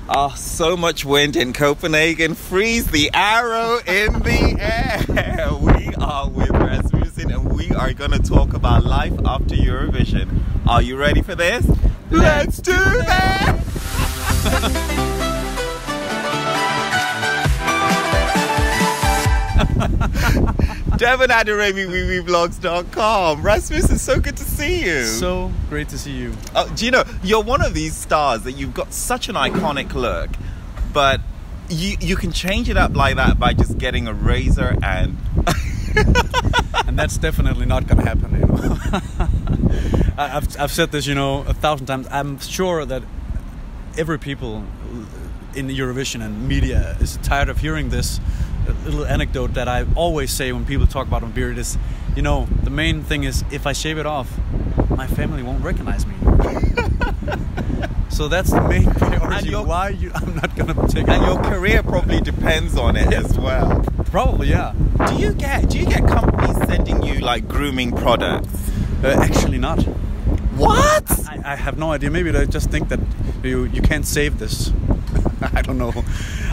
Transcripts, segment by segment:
Oh, so much wind in Copenhagen. Freeze the arrow in the air. We are with Rasmussen and we are going to talk about life after Eurovision. Are you ready for this? Let's do that! Devon Aderemi, www.vlogs.com. Rasmus, it's so good to see you. So great to see you. Do you know, you're one of these stars that you've got such an iconic look, but you can change it up like that by just getting a razor and... And that's definitely not going to happen, you know. I've said this, you know, 1,000 times. I'm sure that every people in Eurovision and media is tired of hearing this little anecdote that I always say when people talk about my beard is, you know, the main thing is if I shave it off, my family won't recognize me. So that's the main priority. I'm not gonna take it. And your career probably depends on it as well. Probably, yeah. Do you get companies sending you like grooming products? Actually not. What? I have no idea. Maybe they just think that you can't save this. I don't know.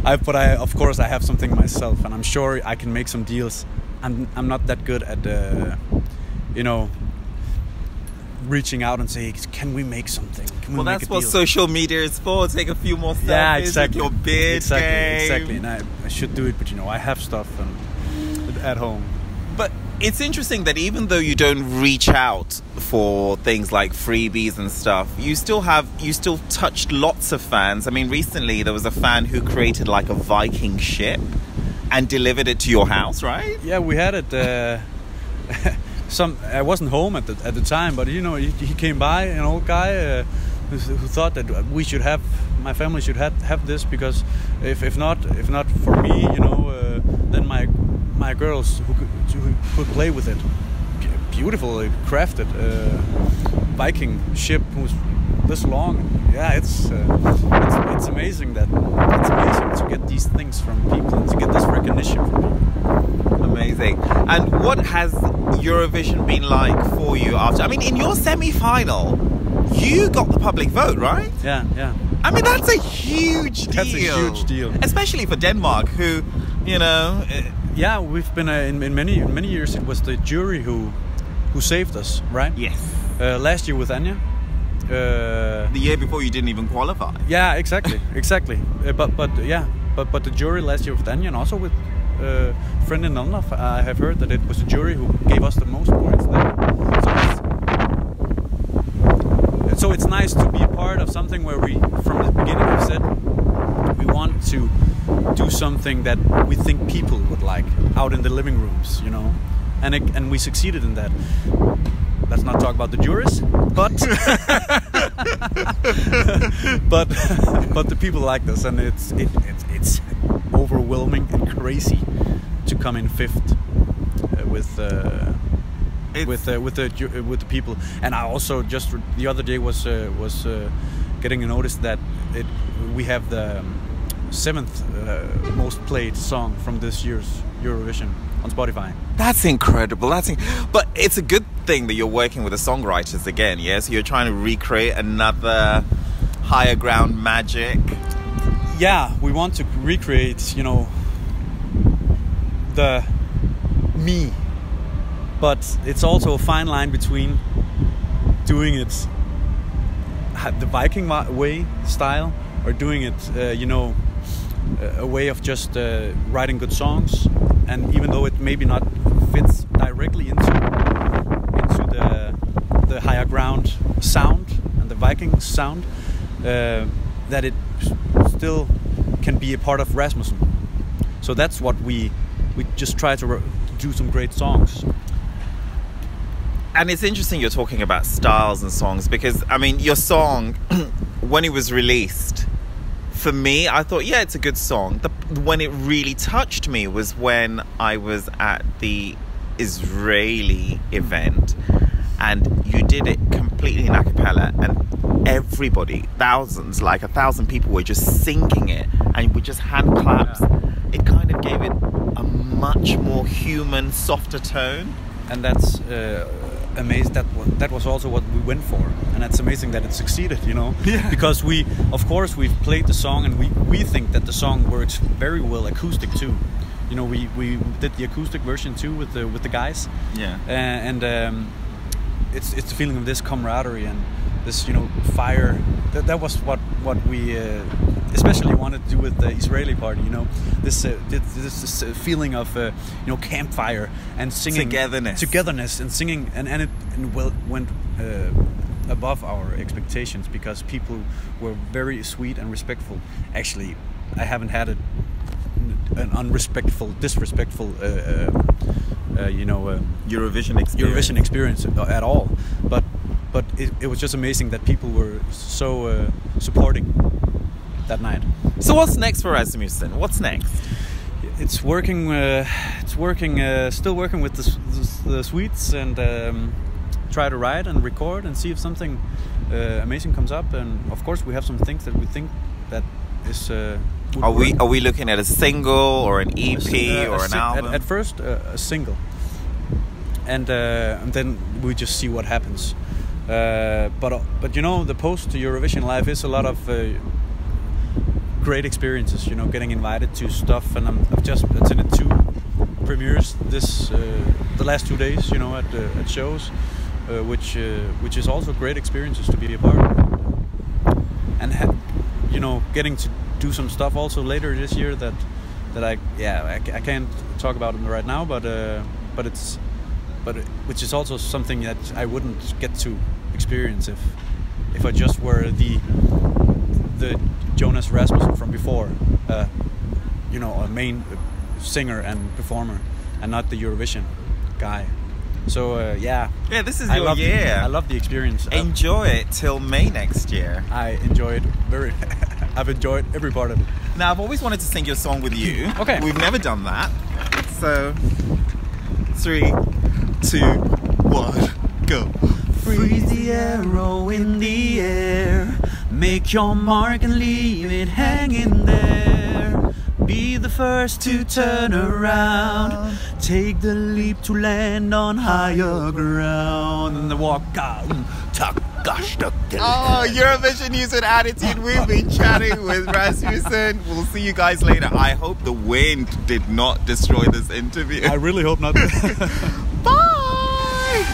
But of course I have something myself, and I'm sure I can make some deals. I'm not that good at you know, reaching out and say, can we make something? Well, that's what social media is for. Take a few more selfies. Yeah, exactly. With your beard exactly. And I should do it, but you know, I have stuff at home. But it's interesting that even though you don't reach out for things like freebies and stuff, you still touched lots of fans. I mean, recently there was a fan who created like a Viking ship and delivered it to your house, right? Yeah, we had it. I wasn't home at the time, but you know, he came by, an old guy who thought that my family should have this, because if not for me, you know, then my girls who could play with it. Beautiful, crafted Viking ship who's this long. Yeah, it's amazing to get these things from people and to get this recognition from people. Amazing. And what has Eurovision been like for you after? I mean, in your semi-final, you got the public vote, right? Yeah. I mean, that's a huge deal. That's a huge deal, especially for Denmark, who, you know. Yeah, we've been in many years. It was the jury who saved us, right? Yes. Last year with Anya. The year before you didn't even qualify. Yeah, exactly. But the jury last year with Anya, and also with Friend in Nolnaf, I have heard that it was the jury who gave us the most points there. So it's nice to be a part of something where we, from the beginning, have said we want to do something that we think people would like out in the living rooms, you know, and we succeeded in that. Let's not talk about the jurors, but but the people like this, and it's overwhelming and crazy to come in fifth with the people. And I also just the other day was getting a notice that we have the 7th most played song from this year's Eurovision on Spotify. That's incredible. But it's a good thing that you're working with the songwriters again, yeah? So you're trying to recreate another Higher Ground magic. Yeah, we want to recreate, you know, the me. But it's also a fine line between doing it the Viking way style, or doing it, you know, a way of just writing good songs. And even though it maybe not fits directly into the Higher Ground sound and the Viking sound, that it still can be a part of Rasmussen. So that's what we just try to do, some great songs. And it's interesting you're talking about styles and songs, because I mean, your song when it was released, for me, I thought, yeah, it's a good song. When it really touched me was when I was at the Israeli event and you did it completely in a cappella, and everybody, thousands, like 1,000 people were just singing it, and with just hand claps. It kind of gave it a much more human, softer tone. And that's amazed that was also what we went for, and it's amazing that it succeeded, you know. Yeah. Because we've played the song, and we think that the song works very well acoustic too. You know, we did the acoustic version too with the guys. Yeah. It's the feeling of this camaraderie and this, you know, fire. That was what we especially wanted to do with the Israeli party. You know, this feeling of you know, campfire and singing, togetherness and singing, and it went above our expectations, because people were very sweet and respectful. Actually, I haven't had an disrespectful you know, Eurovision experience at all, but it was just amazing that people were so supporting that night. So what's next for Rasmussen? What's next? It's working. Still working with the Swedes, and try to write and record and see if something amazing comes up. And of course, we have some things that we think that is. Are we looking at a single or an EP or an album? At first, a single, and then we just see what happens. But you know, the post Eurovision life is a lot of great experiences. You know, getting invited to stuff, and I've just attended 2 premieres the last 2 days. You know, at shows, which is also great experiences to be a part of, and you know, getting to do some stuff also later this year that I can't talk about it right now, but which is also something that I wouldn't get to experience if I just were the Jonas Rasmussen from before, you know, a main singer and performer, and not the Eurovision guy. So this is your year. I love the experience. Enjoy it till May next year. I enjoy it very. I've enjoyed every part of it. Now, I've always wanted to sing your song with you. Okay. We've never done that. So, 3, 2, 1, go. Freeze the arrow in the air, make your mark and leave it hanging there. Be the first to turn around, take the leap to land on higher ground, and walk out. Oh, Eurovision News and Attitude. We've been chatting with Rasmussen. We'll see you guys later. I hope the wind did not destroy this interview. I really hope not. Bye!